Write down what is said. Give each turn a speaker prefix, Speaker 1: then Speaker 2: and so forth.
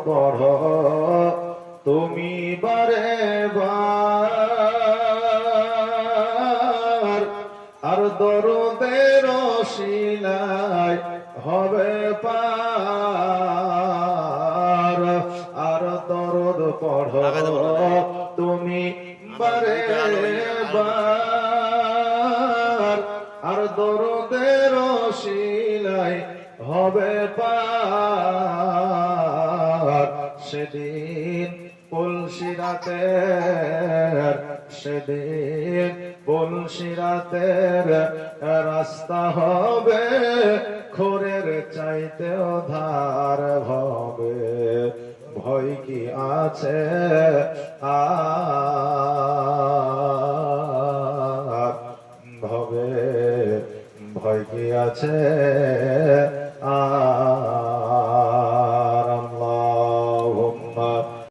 Speaker 1: পড়ো তুমি বারে বার, আর দরদের শিলায় হবে পার, আর দরদ পড়ো তুমি বারে বার, আর দরদের শিলায় হবে পার। সেদিন পুলসিরাতের, সেদিন পুলসিরাতের রাস্তা হবে খোরের চাইতেও ধার হবে। ভয় কি আছে আর ভবে, ভয় কি আছে আর